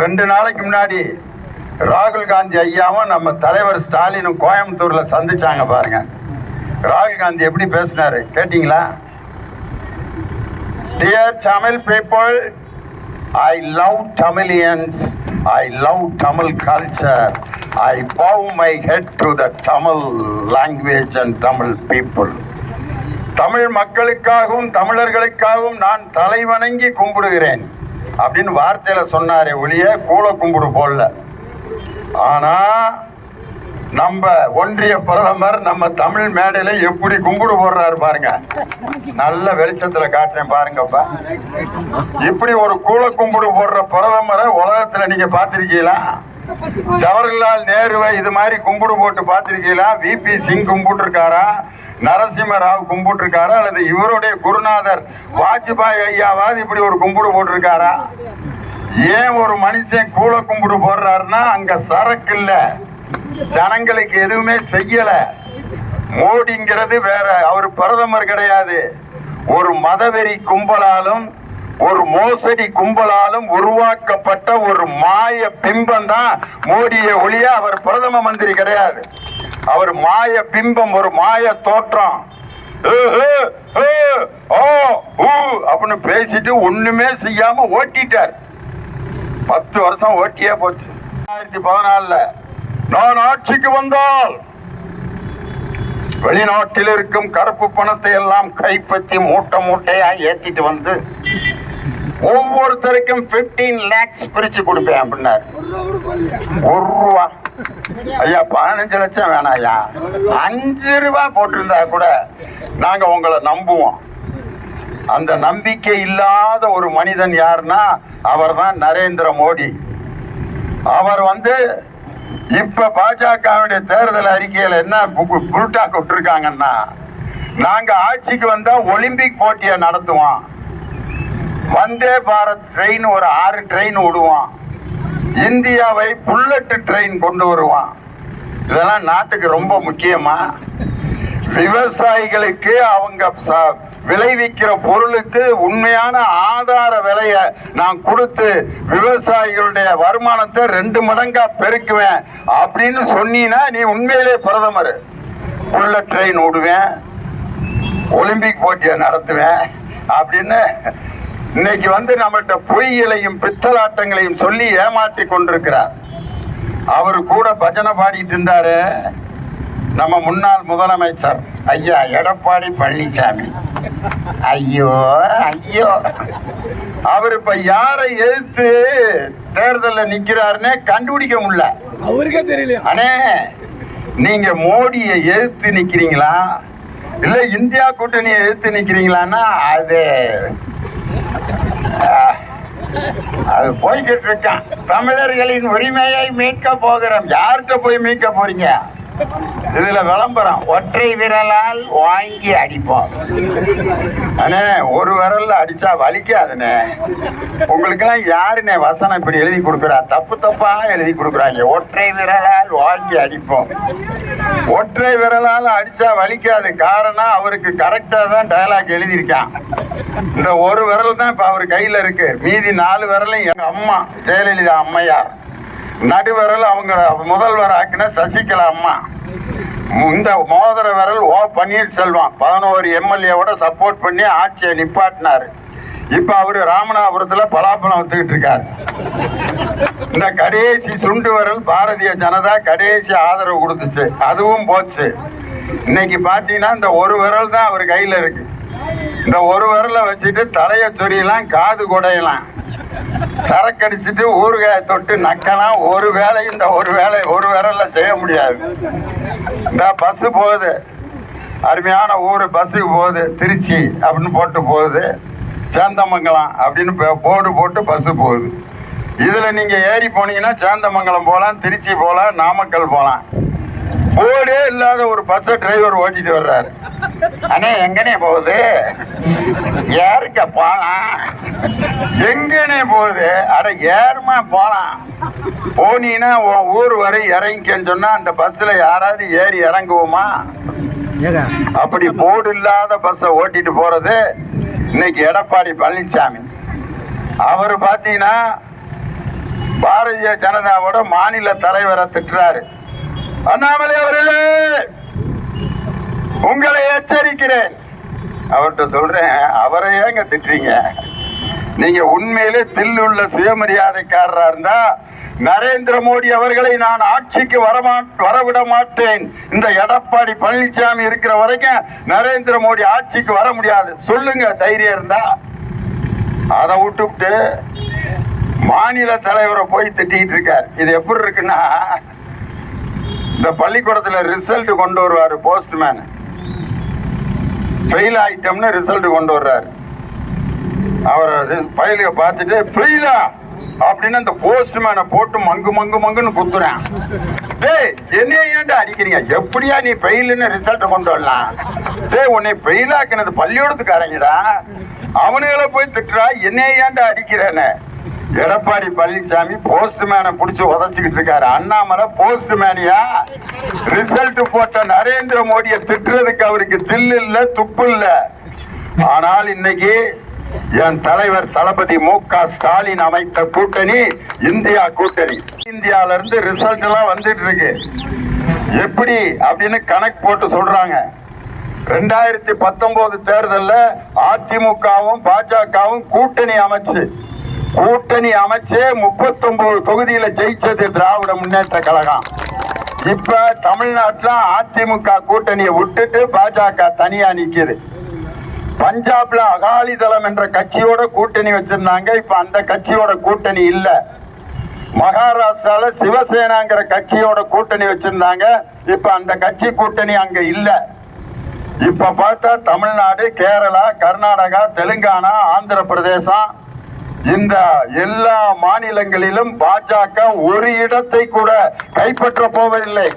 2 நாளைக்கு முன்னாடி ராகுல் காந்தி ஐயாவும் நம்ம தலைவர் ஸ்டாலினும் கோயம்புத்தூர்ல சந்திச்சாங்க பாருங்க. ராகுல் காந்தி எப்படி பேசினாரு கேட்டீங்களா? Dear Tamil people, I love Tamilians, I love Tamil culture, I bow my head to the Tamil language and Tamil people. Tamil மக்களுக்காகவும் தமிழர்களுக்காகவும் நான் தலை வணங்கி கும்பிடுகிறேன் அப்படின்னு வார்த்தையில சொன்னாரே ஒழிய கூல கும்பிடு போடல. ஆனா நம்ம ஒன்றிய பிரதமர் நம்ம தமிழ் மேடையில எப்படி கும்பிடு போடுறாரு பாருங்க. நல்ல வெளிச்சத்துல காட்டுறேன் பாருங்கப்பா. இப்படி ஒரு கூல கும்பிடு போடுற பிரதமரை உலகத்துல நீங்க பாத்திருக்கீங்களா? ஜவஹர்லால் நேருவை இது மாதிரி கும்பிடு போட்டு பாத்திருக்கீங்களா? விபி சிங் கும்பிட்டு இருக்காரா? நரசிம்ம ராவ் கும்பிட்டு இருக்காரா? அல்லது இவருடைய குருநாதர் வாஜ்பாய் ஐயாவாது இப்படி ஒரு கும்பிடு போட்டிருக்காரா? ஏன் ஒரு மனுஷன் கூல கும்பிடு போடுறாருன்னா அங்க சரக்கு இல்ல, ஜனங்களுக்கு எதுவுமே செய்யல. மோடிங்கிறது வேற, அவர் பிரதமர் கிடையாது. ஒரு மதவெறி கும்பலாலும் ஒரு மோசடி கும்பலாலும் உருவாக்கப்பட்ட ஒரு மாய பிம்பம் தான் மோடியை ஒழிய அவர் பிரதம மந்திரி கிடையாது. அவர் மாய பிம்பம், ஒரு மாய தோற்றம். அப்படின்னு பேசிட்டு ஒண்ணுமே செய்யாம ஓட்டிட்டார். 10 வருஷம் ஓட்டியே போச்சு. 2014 நான் ஆட்சிக்கு வந்தால் வெளிநாட்டில் இருக்கும் கருப்பு பணத்தை எல்லாம் கைப்பற்றி மூட்டை மூட்டையா ஏத்திட்டு வந்து ஒவ்வொருத்தருக்கும் 15 lakhs பிரிச்சு கொடுப்பேன் அப்படின்னாரு. 1 ரூபா ஐயா, 15 லட்சம் வேணாம் ஐயா, 5 ரூபா போட்டிருந்தா கூட நாங்க உங்களை நம்புவோம். அந்த நம்பிக்கை இல்லாத ஒரு மனிதன் யாருன்னா அவர் தான் நரேந்திர மோடி. அவர் இப்ப பாஜகவுடைய தேர்தல் அறிக்கையில என்ன புல்டா விட்டுருக்காங்கன்னா, நாங்க ஆட்சிக்கு வந்தா ஒலிம்பிக் போட்டியை நடத்துவோம், வந்தே பாரத் ட்ரெயின் ஒரு 6 ட்ரெயின் விடுவான், இந்தியாவை புல்லட் ட்ரெயின் கொண்டு வருவான். இதெல்லாம் நாட்டுக்கு ரொம்ப முக்கியமா? விவசாயிகளுக்கு அவங்க விளைவிக்கிற பொருளுக்கு உண்மையான ஆதார விலைய நான் கொடுத்து விவசாயிகளுடைய வருமானத்தை 2 மடங்கா பெருக்குவேன் அப்படின்னு சொன்னீங்கன்னா நீ உண்மையிலே பிரதமர். புல்லட் ட்ரெயின் விடுவேன், ஒலிம்பிக் போட்டியை நடத்துவேன் அப்படின்னு இன்னைக்கு நம்மகிட்ட பொய்களையும் பித்தலாட்டங்களையும் சொல்லி ஏமாற்றி கொண்டிருக்கிறார். அவரு கூட பஜனை பாடிட்டு இருந்தாரு நம்ம முன்னாள் முதலமைச்சர் ஐயா எடப்பாடி பழனிசாமி. ஐயோ ஐயோ, அவர் இப்ப யாரை எதிர்த்து தேர்தலில் நிக்கிறாருன்னு கண்டுபிடிக்க முடியல. அவருக்கே தெரியல. அண்ணே, நீங்க மோடியை எதிர்த்து நிக்கிறீங்களா இல்ல இந்தியா கூட்டணியை எதிர்த்து நிக்கிறீங்களான்னா அது போய்கிட்டு இருக்கான். தமிழர்களின் உரிமையை மீட்க போகிறோம். யார்கிட்ட போய் மீட்க போறீங்க? இதுல விளம்பரம், ஒற்றை விரலால் வாங்கி அடிப்போம். அண்ணே, ஒரு விரல்ல அடிச்சா வலிக்காதுண்ணே. உங்களுக்கு எல்லாம் யாருண்ணே வசனம் இப்படி எழுதி கொடுக்குறா? தப்பு தப்பா எழுதி கொடுக்குறாங்க. ஒற்றை விரலால் வாங்கி அடிப்போம். ஒற்றை விரலால் அடிச்சா வலிக்காது. காரணம், அவருக்கு கரெக்டா தான் டயலாக் எழுதியிருக்கான். இந்த ஒரு விரல் தான் இப்ப அவர் கையில இருக்கு. மீதி 4 விரலும் எங்க அம்மா ஜெயலலிதா அம்மையார், நடுவிரல் அவங்க முதல்வர் ஆக்கின சசிகலா அம்மா, இந்த மோதிர விரல் ஓ பன்னீர்செல்வம் 11 எம்எல்ஏவோட சப்போர்ட் பண்ணி ஆட்சியை நிப்பாட்டினாரு. இப்ப அவரு ராமநாதபுரத்துல பலாப்பழம் வந்துகிட்டு இருக்காரு. இந்த கடைசி சுண்டு விரல் பாரதிய ஜனதா கடைசி ஆதரவு கொடுத்துச்சு, அதுவும் போச்சு. இன்னைக்கு பாத்தீங்கன்னா இந்த ஒரு விரல் தான் அவர் கையில இருக்கு. இந்த ஒரு விரலை வச்சுட்டு தலைய சொரியலாம், காது குடையலாம், சரக்கடிச்சிட்டு ஊறுகாய தொட்டு நக்கலாம். ஒரு வேலை இந்த ஒரு விரல்ல செய்ய முடியாது. இந்த பஸ் போகுது, அருமையான ஊரு பஸ்ஸுக்கு போகுது, திருச்சி அப்படின்னு போட்டு போகுது, சேந்தமங்கலம் அப்படின்னு போர்டு போட்டு பஸ் போகுது. இதுல நீங்க ஏறி போனீங்கன்னா சேந்தமங்கலம் போகலாம், திருச்சி போகலாம், நாமக்கல் போகலாம். போர்டே இல்லாத ஒரு பஸ் டிரைவர் ஓட்டிட்டு வர்றாரு. அண்ணே, எங்கனே போகுது? யாருக்க போலாம்? எங்கனே போகுது? அட ஏறுமா போலாம். போனீங்கன்னா ஊர் வரை இறங்கிக்கன்னு சொன்னா அந்த பஸ்ல யாராவது ஏறி இறங்குவோமா? அப்படி போர்டு இல்லாத பஸ்ஸை ஓட்டிட்டு போறது இன்னைக்கு எடப்பாடி பழனிசாமி. அவரு பாத்தீங்கன்னா பாரதிய ஜனதாவோட மாநில தலைவரை திட்டுறாரு. அண்ணாமலை அவர்களே, உங்களை எச்சரிக்கிறேன். அவர்கிட்ட சொல்றேன், அவரை ஏங்க திட்டுறீங்க? நீங்க உண்மையிலே தில்லுள்ள சுயமரியாதைக்காரரா இருந்தா நரேந்திர மோடி அவர்களை நான் ஆட்சிக்கு வரவிட மாட்டேன். இந்த எடப்பாடி பழனிசாமி இருக்கிற வரைக்கும் நரேந்திர மோடி ஆட்சிக்கு வர முடியாது சொல்லுங்க, தைரியம் இருந்தா. அதை விட்டுவிட்டு மாநில தலைவரை போய் திட்டிட்டு இருக்கார். இது எப்படி இருக்குன்னா, இந்த பள்ளிக்கூடத்துல ரிசல்ட் கொண்டு வருவாரு போஸ்ட்மேன், ஃபெயில் ஆயிட்டம்னு ரிசல்ட் கொண்டு வர்றாரு. அவரை ஃபைலுக பார்த்துட்டு ஃபெயிலா அப்படின்னு அந்த போஸ்ட்மேனை போட்டு மங்கு மங்கு மங்குன்னு குத்துறேன். டேய், என்னைய ஏன்டா அடிக்கிறீங்க? எப்படியா நீ ஃபெயிலுன்னு ரிசல்ட் கொண்டு வரலாம்? டேய், உன்னை ஃபெயில் ஆக்கினது பள்ளிக்கூடத்துக்காரங்கடா, அவனுகளை போய் திட்டுறா, என்னைய ஏன்டா அடிக்கிறேன்னு. எடப்பாடி பழனிசாமி போஸ்ட்மேனை பிடிச்சி உதச்சிக்கிட்டு இருக்காரு. அண்ணாமலை போஸ்ட்மேனியா? ரிசல்ட் போட்ட நரேந்திர மோடியை திட்டுறதுக்கு அவருக்கு தில்லு இல்ல, துப்பு இல்ல. ஆனால் இன்னைக்கு என் தலைவர் தளபதி மு.க. ஸ்டாலின் அமைத்த கூட்டணி இந்தியா கூட்டணி. இந்தியால இருந்து ரிசல்ட் எல்லாம் வந்துட்டு இருக்கு. எப்படி அப்படின்னு கணக்கு போட்டு சொல்றாங்க. 2019 தேர்தலில் அதிமுகவும் பாஜகவும் கூட்டணி அமைச்சு 39 தொகுதியில ஜெயிச்சது திராவிட முன்னேற்ற கழகம். இப்ப தமிழ்நாட்டில் அதிமுக கூட்டணியை விட்டுட்டு பாஜக தனியா நிக்குது. பஞ்சாப்ல அகாலிதளம் என்ற கட்சியோட கூட்டணி வச்சிருந்தாங்க, இப்ப அந்த கட்சியோட கூட்டணி இல்ல. மகாராஷ்டிரால சிவசேனாங்கிற கட்சியோட கூட்டணி வச்சிருந்தாங்க, இப்ப அந்த கட்சி கூட்டணி அங்க இல்ல. இப்ப பார்த்தா தமிழ்நாடு, கேரளா, கர்நாடகா, தெலுங்கானா, ஆந்திர பிரதேசம், இந்த எல்லா மாநிலங்களிலும் பாஜக ஒரு இடத்தை கூட கைப்பற்ற போவதில்லை.